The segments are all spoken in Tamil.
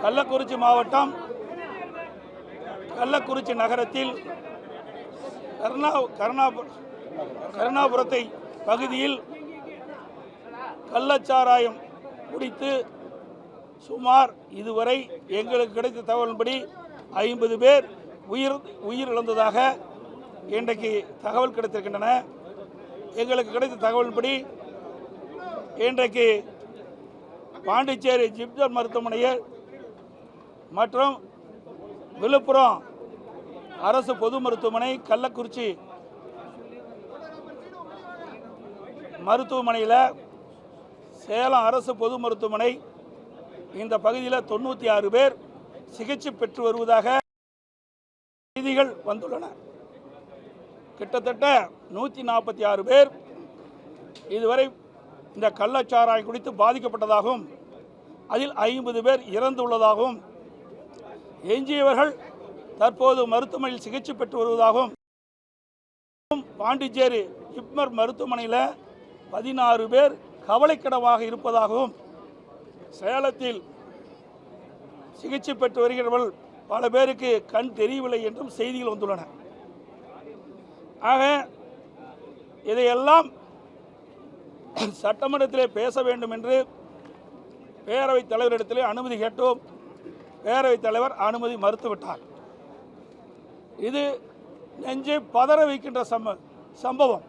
கள்ளக்குறிச்சி மாவட்டம் கள்ளக்குறிச்சி நகரத்தில் கருணாபுரத்தை பகுதியில் கள்ளச்சாராயம் குடித்து சுமார் இதுவரை எங்களுக்கு கிடைத்த தகவலின்படி 50 பேர் உயிரிழந்ததாக இன்றைக்கு தகவல் கிடைத்திருக்கின்றன. எங்களுக்கு கிடைத்த தகவலின்படி இன்றைக்கு பாண்டிச்சேரி ஜிப்மர் மருத்துவமனையில் மற்றும் விழுப்புரம் அரசு பொது மருத்துவமனை, கள்ளக்குறிச்சி மருத்துவமனையில், சேலம் அரசு பொது மருத்துவமனை இந்த பகுதியில் 96 பேர் சிகிச்சை பெற்று வருவதாக செய்திகள் வந்துள்ளன. கிட்டத்தட்ட 146 பேர் இதுவரை இந்த கள்ளச்சாராயம் குடித்து பாதிக்கப்பட்டதாகவும் அதில் 50 பேர் இறந்துள்ளதாகவும் எஞ்சியவர்கள் தற்போது மருத்துவமனையில் சிகிச்சை பெற்று வருவதாகவும் பாண்டிச்சேரி ஜிப்மர் மருத்துவமனையில் 16 பேர் கவலைக்கிடமாக இருப்பதாகவும் சேலத்தில் சிகிச்சை பெற்று வருகிறவர்கள் பல பேருக்கு கண் தெரியவில்லை என்றும் செய்திகள் வந்துள்ளன. ஆக இதையெல்லாம் சட்டமன்றத்திலே பேச வேண்டும் என்று பேரவைத் தலைவரிடத்திலே அனுமதி கேட்டோம். பேரவைத் தலைவர் அனுமதி மறுத்துவிட்டார். இது நெஞ்சை பதற வைக்கின்ற சம்பவம்,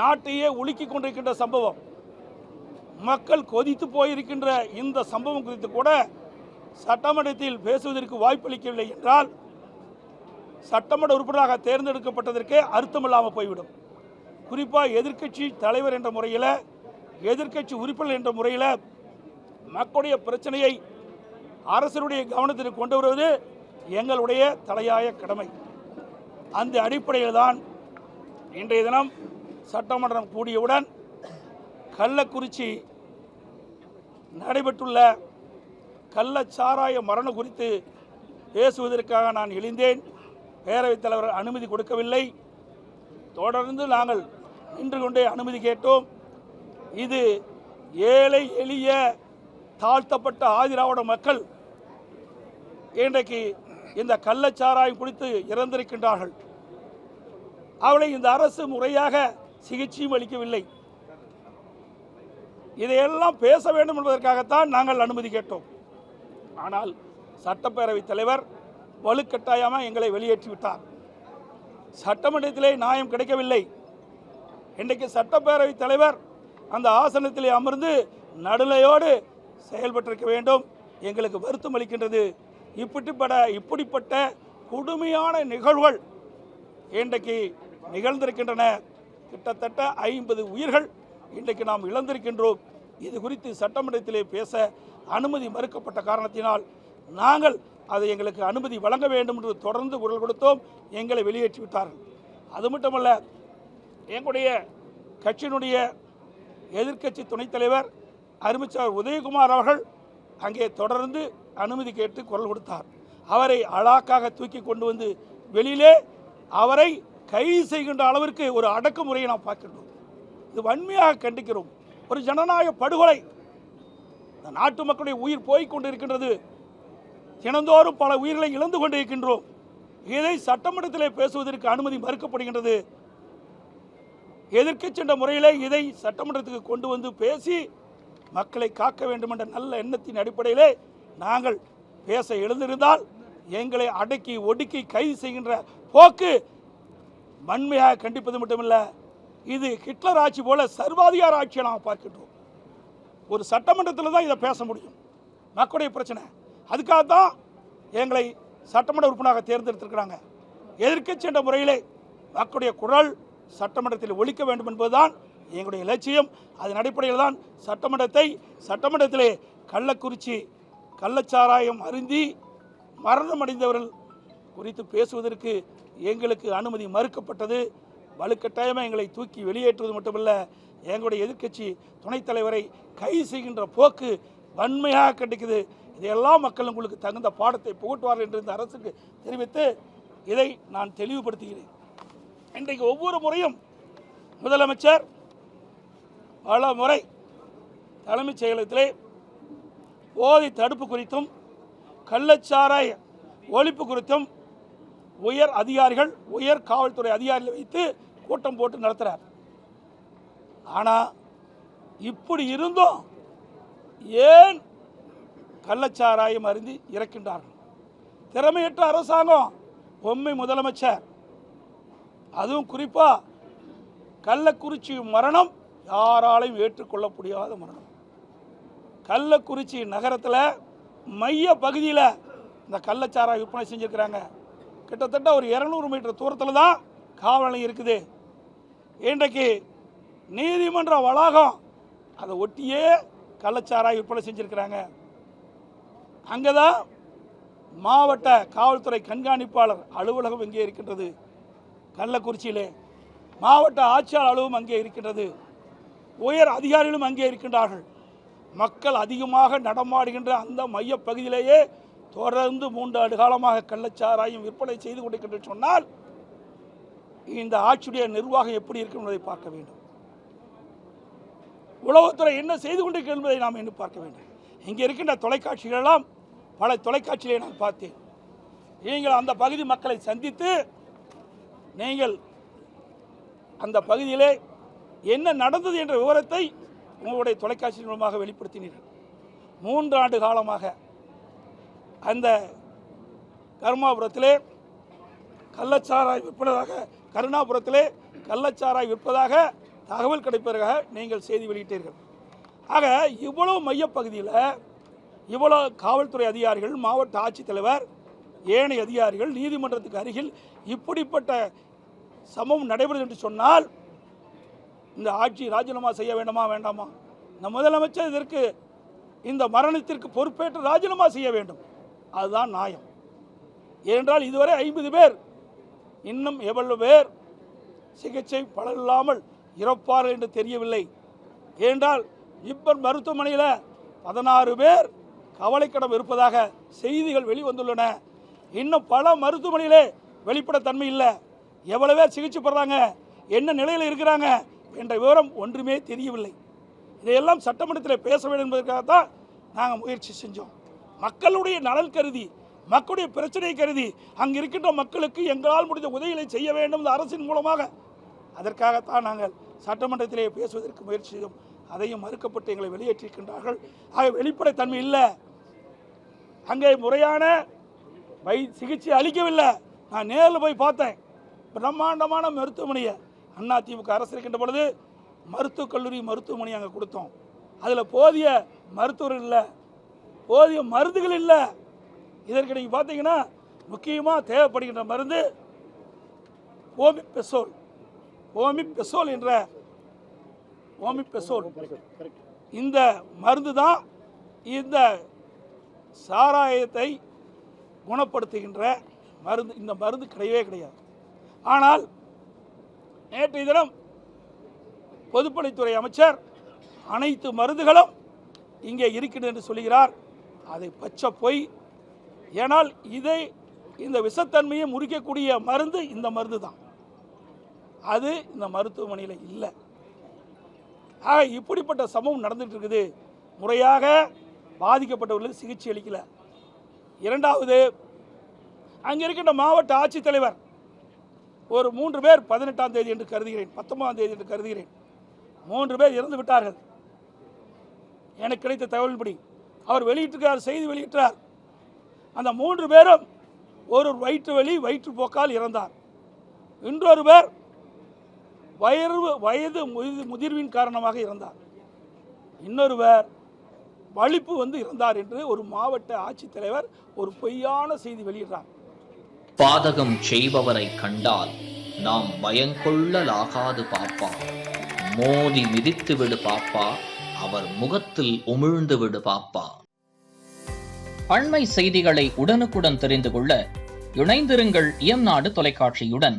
நாட்டையே உலுக்கிக் கொண்டிருக்கின்ற சம்பவம், மக்கள் கொதித்து போயிருக்கின்ற இந்த சம்பவம் குறித்து கூட சட்டமன்றத்தில் பேசுவதற்கு வாய்ப்பளிக்கவில்லை என்றால் சட்டமன்ற உறுப்பினராக தேர்ந்தெடுக்கப்பட்டதற்கே அர்த்தமில்லாமல் போய்விடும். குறிப்பாக எதிர்க்கட்சி தலைவர் என்ற முறையில், எதிர்க்கட்சி உறுப்பினர் என்ற முறையில் மக்களுடைய பிரச்சனையை அரசனுடைய கவனத்திற்கு கொண்டு வருவது எங்களுடைய தலையாய கடமை. அந்த அடிப்படையில் தான் இன்றைய தினம் சட்டமன்றம் கூடியவுடன் கள்ளக்குறிச்சி நடைபெற்றுள்ள கள்ளச்சாராய மரணம் குறித்து பேசுவதற்காக நான் எழுந்தேன். பேரவைத் தலைவர் அனுமதி கொடுக்கவில்லை. தொடர்ந்து நாங்கள் நின்று கொண்டே அனுமதி கேட்டோம். இது ஏழை எளிய தாழ்த்தப்பட்ட ஆதிராவிட மக்கள் இன்றைக்கு இந்த கள்ளச்சாராயம் குடித்து இறந்திருக்கின்றார்கள். அவளை இந்த அரசு முறையாக சிகிச்சையும் அளிக்கவில்லை. இதையெல்லாம் பேச வேண்டும் என்பதற்காகத்தான் நாங்கள் அனுமதி கேட்டோம். ஆனால் சட்டப்பேரவைத் தலைவர் வலுக்கட்டாயமாக எங்களை வெளியேற்றிவிட்டார். சட்டமன்றத்திலே நியாயம் கிடைக்கவில்லை. இன்றைக்கு சட்டப்பேரவைத் தலைவர் அந்த ஆசனத்திலே அமர்ந்து நடுநிலையோடு செயல்பட்டிருக்க வேண்டும். எங்களுக்கு வருத்தம் அளிக்கின்றது. இப்படிப்பட்ட கொடுமையான நிகழ்வுகள் இன்றைக்கு நிகழ்ந்திருக்கின்றன. கிட்டத்தட்ட 50 உயிர்கள் இன்றைக்கு நாம் இழந்திருக்கின்றோம். இது குறித்து சட்டமன்றத்திலே பேச அனுமதி மறுக்கப்பட்ட காரணத்தினால் நாங்கள் அதை எங்களுக்கு அனுமதி வழங்க வேண்டும் என்று தொடர்ந்து குரல் கொடுத்தோம். எங்களை வெளியேற்றிவிட்டார்கள். அது மட்டுமல்ல, எங்களுடைய கட்சியினுடைய எதிர்க்கட்சி துணைத் தலைவர் அருமைச்சர் உதயகுமார் அவர்கள் அங்கே தொடர்ந்து அனுமதி கேட்டு குரல் கொடுத்தார். அவரை அலாக்காக தூக்கி கொண்டு வந்து வெளியிலே அவரை கைது செய்கின்ற அளவிற்கு ஒரு அடக்குமுறையை நாம் பார்க்கின்றோம். இது வன்மையாக கண்டிக்கிறோம். ஒரு ஜனநாயக படுகொலை. இந்த நாட்டு மக்களுடைய உயிர் போய்கொண்டிருக்கின்றது. தினந்தோறும் பல உயிர்களை இழந்து கொண்டிருக்கின்றோம். இதை சட்டமன்றத்திலே பேசுவதற்கு அனுமதி மறுக்கப்படுகின்றது. எதிர்க்கட்சி என்ற முறையிலே இதை சட்டமன்றத்துக்கு கொண்டு வந்து பேசி மக்களை காக்க வேண்டும் என்ற நல்ல எண்ணத்தின் அடிப்படையிலே நாங்கள் பேச எழுந்திருந்தால் எங்களை அடக்கி ஒடுக்கி கைது செய்கின்ற போக்கு வன்மையாக கண்டிப்பது மட்டுமல்ல, இது ஹிட்லர் ஆட்சி போல சர்வாதிகார ஆட்சியை நாம் பார்க்கின்றோம். ஒரு சட்டமன்றத்தில் தான் இதை பேச முடியும். மக்களுடைய பிரச்சனை. அதுக்காகத்தான் எங்களை சட்டமன்ற உறுப்பினராக தேர்ந்தெடுத்திருக்கிறாங்க. எதிர்க்கட்சி என்ற முறையிலே மக்களுடைய குரல் சட்டமன்றத்தில் ஒலிக்க வேண்டும் என்பதுதான் எங்களுடைய லட்சியம். அதன் அடிப்படையில் தான் சட்டமன்றத்திலே கள்ளக்குறிச்சி கள்ளச்சாராயம் அருந்தி மரணம் அடைந்தவர்கள் குறித்து பேசுவதற்கு எங்களுக்கு அனுமதி மறுக்கப்பட்டது. வலுக்கட்டாயமாக எங்களை தூக்கி வெளியேற்றுவது மட்டுமல்ல, எங்களுடைய எதிர்க்கட்சி துணைத் தலைவரை கைது செய்கின்ற போக்கு வன்மையாக கண்டிக்குது. இதையெல்லாம் மக்கள் உங்களுக்கு தகுந்த பாடத்தை புகட்டுவார்கள் என்று இந்த அரசுக்கு தெரிவித்து இதை நான் தெளிவுபடுத்துகிறேன். இன்றைக்கு ஒவ்வொரு முறையும் முதலமைச்சர் பல முறை தலைமைச் செயலகத்திலே போதை தடுப்பு குறித்தும் கள்ளச்சாராய ஒழிப்பு குறித்தும் உயர் அதிகாரிகள், உயர் காவல்துறை அதிகாரிகளை வைத்து கூட்டம் போட்டு நடத்துகிறார். ஆனால் இப்படி இருந்தும் ஏன் கள்ளச்சாராயம் அருந்தி இறக்கின்றார்கள்? திறமையற்ற அரசாங்கம், பொம்மை முதலமைச்சர், அதுவும் குறிப்பாக கள்ளக்குறிச்சி மரணம் யாராலையும் ஏற்றுக்கொள்ள முடியாத மரணம். கள்ளக்குறிச்சி நகரத்தில் மைய பகுதியில் இந்த கள்ளச்சாராய விற்பனை செஞ்சுருக்கிறாங்க. கிட்டத்தட்ட ஒரு 200 மீட்டர் தூரத்தில் தான் காவல் நிலையம் இருக்குது. இன்றைக்கு நீதிமன்ற வளாகம் அதை ஒட்டியே கள்ளச்சாராய விற்பனை செஞ்சுருக்கிறாங்க. அங்கே தான் மாவட்ட காவல்துறை கண்காணிப்பாளர் அலுவலகம் இங்கே இருக்கின்றது. கள்ளக்குறிச்சியிலே மாவட்ட ஆட்சியாளர் அலுவலகம் அங்கே இருக்கின்றது. உயர் அதிகாரிகளும் அங்கே இருக்கின்றார்கள். மக்கள் அதிகமாக நடமாடுகின்ற அந்த மையப்பகுதியிலேயே தொடர்ந்து 3 ஆண்டு காலமாக கள்ளச்சாராயம் விற்பனை செய்து கொண்டிருக்கின்ற சொன்னால் இந்த ஆட்சியுடைய நிர்வாகம் எப்படி இருக்கும் என்பதை பார்க்க வேண்டும். உளவுத்துறை என்ன செய்து கொண்டிருக்கிறது என்பதை நாம் இன்னும் பார்க்க வேண்டும். இங்கே இருக்கின்ற தொலைக்காட்சிகளெல்லாம் பல தொலைக்காட்சிகளை நான் பார்த்தேன். நீங்கள் அந்த பகுதி மக்களை சந்தித்து நீங்கள் அந்த பகுதியிலே என்ன நடந்தது என்ற விவரத்தை உங்களுடைய தொலைக்காட்சி மூலமாக வெளிப்படுத்தினீர்கள். 3 ஆண்டு காலமாக அந்த கருணாபுரத்திலே கள்ளச்சாராய் விற்பதாக தகவல் கிடைப்பதாக நீங்கள் செய்தி வெளியிட்டீர்கள். ஆக இவ்வளவு மையப்பகுதியில் இவ்வளவு காவல்துறை அதிகாரிகள், மாவட்ட ஆட்சித்தலைவர், ஏனைய அதிகாரிகள், நீதிமன்றத்துக்கு அருகில் இப்படிப்பட்ட சம்பவம் நடைபெறுது என்று சொன்னால் இந்த ஆட்சி ராஜினாமா செய்ய வேண்டுமா வேண்டாமா? இந்த முதலமைச்சர் இதற்கு, இந்த மரணத்திற்கு பொறுப்பேற்று ராஜினாமா செய்ய வேண்டும். அதுதான் நியாயம். ஏனென்றால் இதுவரை 50 பேர், இன்னும் எவ்வளவு பேர் சிகிச்சை பலனில்லாமல் இறப்பார்கள் என்று தெரியவில்லை. ஏனென்றால் இப்பர் மருத்துவமனையில் 16 பேர் கவலைக்கிடம் இருப்பதாக செய்திகள் வெளிவந்துள்ளன. இன்னும் பல மருத்துவமனையிலே வெளிப்படத்தன்மை இல்லை. எவ்வளவு பேர் சிகிச்சை பெறாங்க, என்ன நிலையில் இருக்கிறாங்க என்ற விவரம் ஒன்றுமே தெரியவில்லை. இதையெல்லாம் சட்டமன்றத்தில் பேச வேண்டும் என்பதற்காகத்தான் நாங்கள் முயற்சி செஞ்சோம். மக்களுடைய நலன் கருதி, மக்களுடைய பிரச்சனையை கருதி அங்கே இருக்கின்ற மக்களுக்கு எங்களால் முடிந்த உதவிகளை செய்ய வேண்டும் இந்த அரசின் மூலமாக. அதற்காகத்தான் நாங்கள் சட்டமன்றத்திலே பேசுவதற்கு முயற்சி செய்தோம். அதையும் மறுக்கப்பட்டு எங்களை வெளியேற்றிருக்கின்றார்கள். ஆக வெளிப்படைத்தன்மை இல்லை, அங்கே முறையான சிகிச்சை அளிக்கவில்லை. நான் நேரில் போய் பார்த்தேன். பிரம்மாண்டமான மருத்துவமனையை அதிமுக அரசு இருக்கின்ற பொழுது மருத்துவக் கல்லூரி மருத்துவமனை அங்கே கொடுத்தோம். அதில் போதிய மருத்துவர்கள் இல்லை, போதிய மருந்துகள் இல்லை. இதற்கு நீங்கள் பார்த்தீங்கன்னா முக்கியமாக தேவைப்படுகின்ற மருந்து ஓமிபெசோல் இந்த மருந்து தான் இந்த சாராயத்தை குணப்படுத்துகின்ற மருந்து. இந்த மருந்து கிடையவே கிடையாது. ஆனால் நேற்றைய தினம் பொதுப்பணித்துறை அமைச்சர் அனைத்து மருந்துகளும் இங்கே இருக்கின்றன என்று சொல்கிறார். அதை பச்சை பொய். ஏனால் இந்த விஷத்தன்மையை முறிக்கக்கூடிய மருந்து இந்த மருந்து தான். அது இந்த மருத்துவமனையில் இல்லை. ஆக இப்படிப்பட்ட சம்பவம் நடந்துட்டு இருக்குது. முறையாக பாதிக்கப்பட்டவர்களுக்கு சிகிச்சை அளிக்கல. இரண்டாவது, அங்கே இருக்கின்ற மாவட்ட ஆட்சித்தலைவர் ஒரு 3 பேர் 18ஆம் தேதி என்று கருதுகிறேன், 19ஆம் தேதி என்று கருதுகிறேன், 3 பேர் இறந்து விட்டார்கள். எனக்கு கிடைத்த தகவலின்படி அவர் வெளியிட்டிருக்கிறார், செய்தி வெளியிட்டார். அந்த 3 பேரும் ஒரு வயிற்றுப்போக்கால் இறந்தார். இன்னொரு பேர் வயது முதிர்வின் காரணமாக இறந்தார். இன்னொருவர் வலிப்பு வந்து இறந்தார் என்று ஒரு மாவட்ட ஆட்சித்தலைவர் ஒரு பொய்யான செய்தி வெளியிட்டார். பாதகம் செய்பவரை கண்டால் நாம் பயங்கொள்ளலாகாது பாப்பா, மோதி மிதித்து விடு பாப்பா, அவர் முகத்தில் உமிழ்ந்து விடு பாப்பா. அண்மை செய்திகளை உடனுக்குடன் தெரிந்து கொள்ள இணைந்திருங்கள் இயம்நாடு தொலைக்காட்சியுடன்.